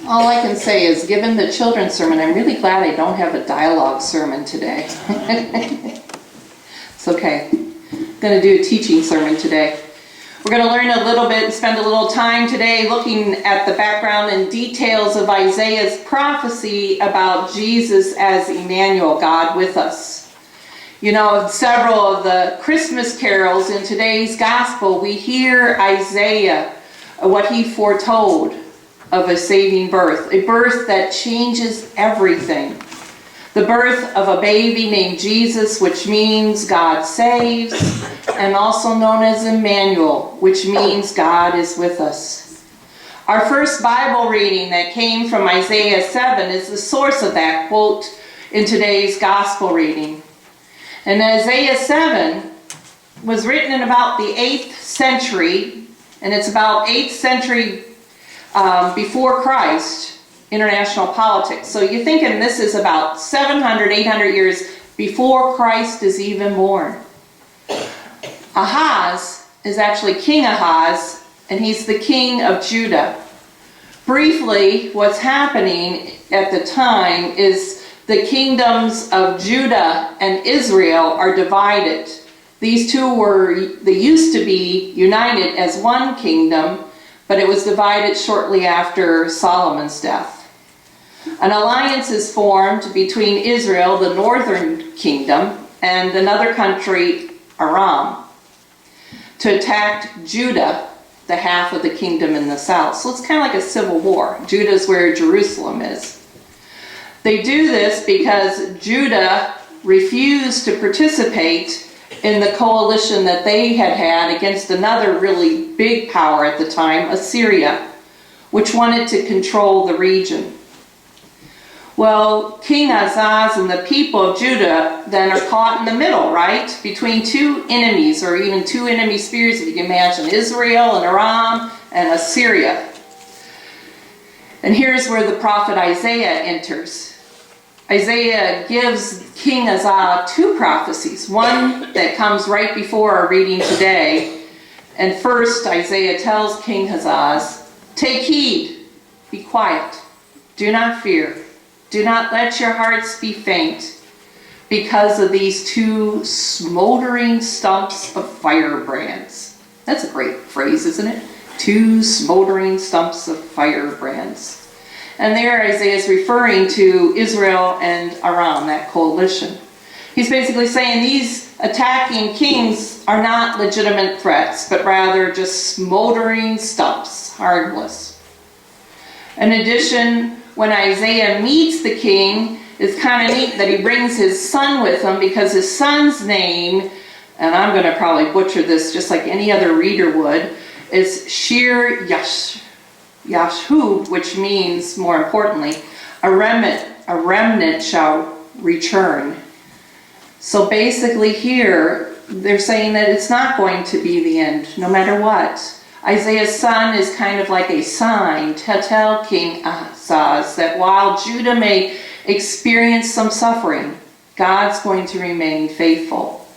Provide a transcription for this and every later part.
All I can say is, given the children's sermon, I'm really glad I don't have a dialogue sermon today. It's okay. I'm going to do a teaching sermon today. We're going to learn a little bit and spend a little time today looking at the background and details of Isaiah's prophecy about Jesus as Emmanuel, God with us. You know, in several of the Christmas carols in today's gospel, we hear Isaiah, what he foretold of a saving birth, a birth that changes everything. The birth of a baby named Jesus, which means God saves, and also known as Emmanuel, which means God is with us. Our first Bible reading that came from Isaiah 7 is the source of that quote in today's gospel reading. And Isaiah 7 was written in about the 8th century, and it's about 8th century before Christ, international politics. So you're thinking this is about 700, 800 years before Christ is even born. Ahaz is actually King Ahaz, and he's the king of Judah. Briefly, what's happening at the time is the kingdoms of Judah and Israel are divided. These two they used to be united as one kingdom, but it was divided shortly after Solomon's death. An alliance is formed between Israel, the northern kingdom, and another country, Aram, to attack Judah, the half of the kingdom in the south. So it's kind of like a civil war. Judah is where Jerusalem is. They do this because Judah refused to participate in the coalition that they had against another really big power at the time, Assyria, which wanted to control the region. Well, King Ahaz and the people of Judah then are caught in the middle, right? Between two enemies, or even two enemy spheres, if you can imagine, Israel and Aram and Assyria. And here's where the prophet Isaiah enters. Isaiah gives King Ahaz two prophecies, one that comes right before our reading today. And first, Isaiah tells King Ahaz, "Take heed, be quiet, do not fear, do not let your hearts be faint, because of these two smoldering stumps of firebrands." That's a great phrase, isn't it? Two smoldering stumps of firebrands. And there Isaiah is referring to Israel and Aram, that coalition. He's basically saying these attacking kings are not legitimate threats, but rather just smoldering stumps, harmless. In addition, when Isaiah meets the king, it's kind of neat that he brings his son with him, because his son's name, and I'm going to probably butcher this just like any other reader would, is Shir Yashub, which means, more importantly, a remnant shall return. So basically here, they're saying that it's not going to be the end, no matter what. Isaiah's son is kind of like a sign to tell King Ahaz that while Judah may experience some suffering, God's going to remain faithful,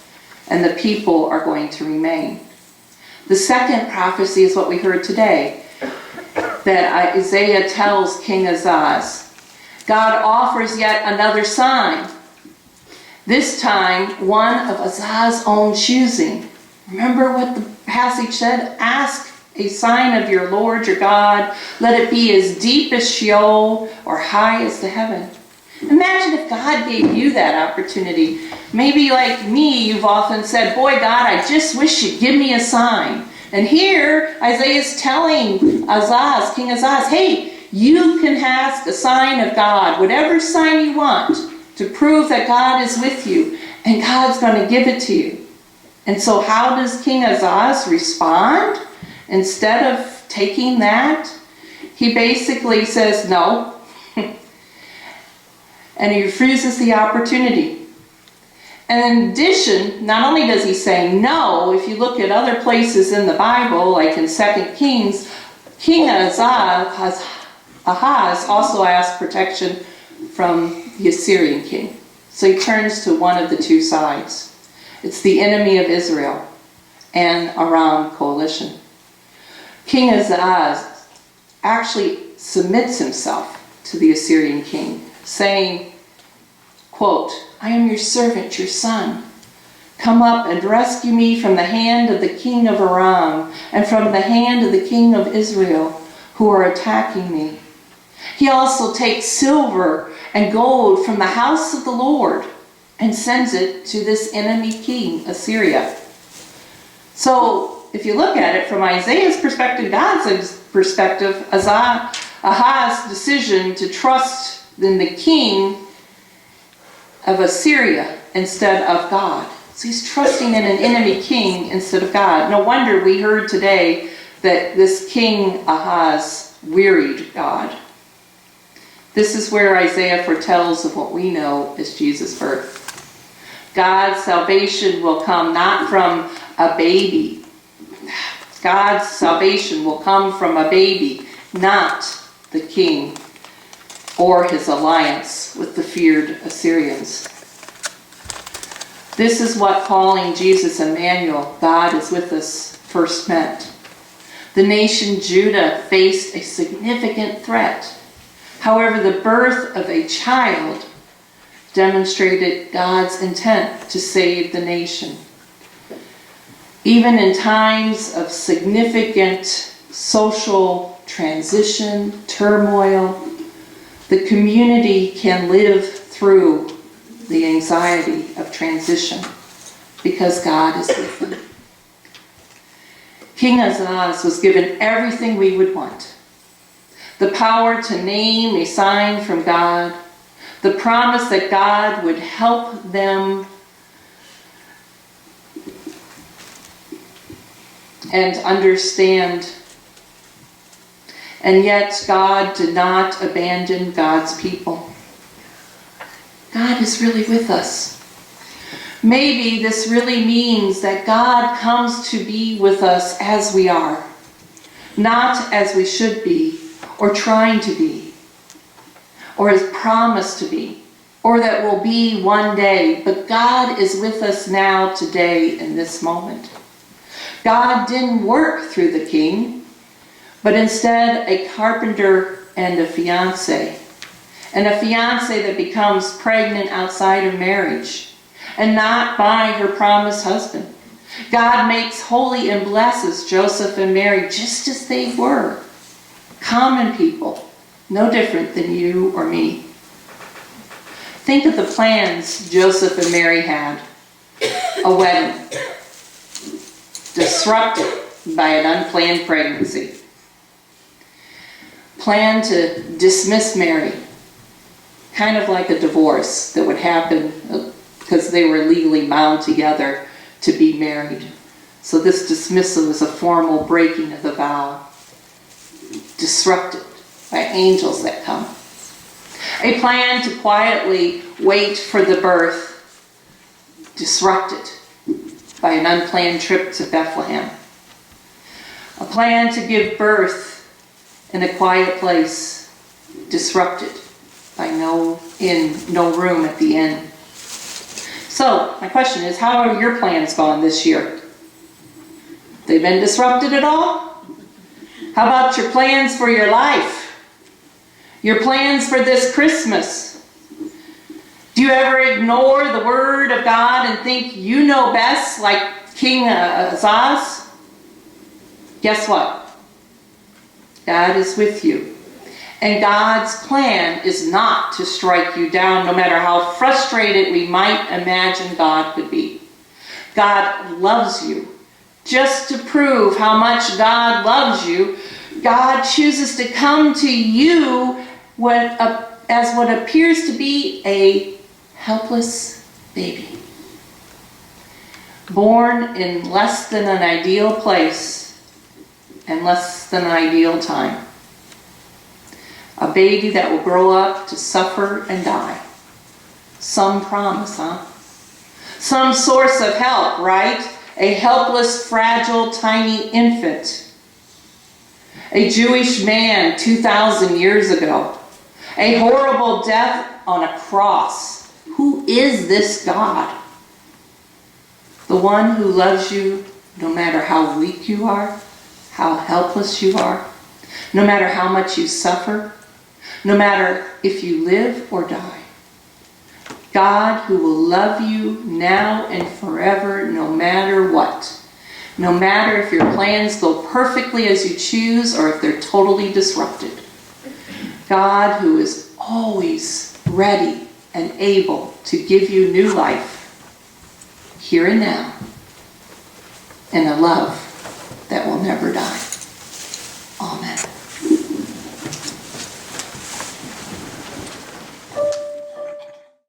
and the people are going to remain. The second prophecy is what we heard today, that Isaiah tells King Ahaz. God offers yet another sign, this time one of Ahaz's own choosing. Remember what the passage said? Ask a sign of your Lord your God. Let it be as deep as Sheol or high as the heaven. Imagine if God gave you that opportunity. Maybe like me, you've often said, "Boy, God, I just wish you'd give me a sign." And here, Isaiah is telling Ahaz, King Ahaz, hey, you can ask a sign of God, whatever sign you want, to prove that God is with you, and God's going to give it to you. And so how does King Ahaz respond? Instead of taking that, he basically says no, and he refuses the opportunity. And in addition, not only does he say no, if you look at other places in the Bible, like in 2 Kings, King Ahaz also asked protection from the Assyrian king. So he turns to one of the two sides. It's the enemy of Israel and Aram coalition. King Ahaz actually submits himself to the Assyrian king, saying, quote, "I am your servant, your son. Come up and rescue me from the hand of the king of Aram and from the hand of the king of Israel, who are attacking me." He also takes silver and gold from the house of the Lord and sends it to this enemy king, Assyria. So, if you look at it from Isaiah's perspective, God's perspective, Ahaz's decision to trust in the king of Assyria instead of God. So he's trusting in an enemy king instead of God. No wonder we heard today that this king Ahaz wearied God. This is where Isaiah foretells of what we know as Jesus' birth. God's salvation will come not from a baby. God's salvation will come from a baby, not the king or his alliance with the feared Assyrians. This is what calling Jesus Emmanuel, God is with us, first meant. The nation Judah faced a significant threat. However, the birth of a child demonstrated God's intent to save the nation. Even in times of significant social transition, turmoil, the community can live through the anxiety of transition because God is with them. King Ahaz was given everything we would want. The power to name a sign from God, the promise that God would help them and understand. And yet God did not abandon God's people. God is really with us. Maybe this really means that God comes to be with us as we are, not as we should be, or trying to be, or as promised to be, or that will be one day. But God is with us now, today, in this moment. God didn't work through the king, but instead a carpenter and a fiancé that becomes pregnant outside of marriage and not by her promised husband. God makes holy and blesses Joseph and Mary just as they were, common people, no different than you or me. Think of the plans Joseph and Mary had. A wedding, disrupted by an unplanned pregnancy. Plan to dismiss Mary, kind of like a divorce that would happen because they were legally bound together to be married. So this dismissal is a formal breaking of the vow, disrupted by angels that come. A plan to quietly wait for the birth, disrupted by an unplanned trip to Bethlehem. A plan to give birth in a quiet place, disrupted by no room at the inn. So, my question is, how are your plans gone this year? They've been disrupted at all? How about your plans for your life? Your plans for this Christmas? Do you ever ignore the Word of God and think you know best, like King Ahaz? Guess what? God is with you. And God's plan is not to strike you down, no matter how frustrated we might imagine God could be. God loves you. Just to prove how much God loves you, God chooses to come to you as what appears to be a helpless baby. Born in less than an ideal place and less than an ideal time. A baby that will grow up to suffer and die. Some promise, huh? Some source of help, right? A helpless, fragile, tiny infant. A Jewish man 2,000 years ago. A horrible death on a cross. Who is this God? The one who loves you no matter how weak you are, how helpless you are. no matter how much you suffer, no matter if you live or die. God who will love you now and forever, no matter what. No matter if your plans go perfectly as you choose or if they're totally disrupted. God who is always ready and able to give you new life, here and now, and a love that will never die.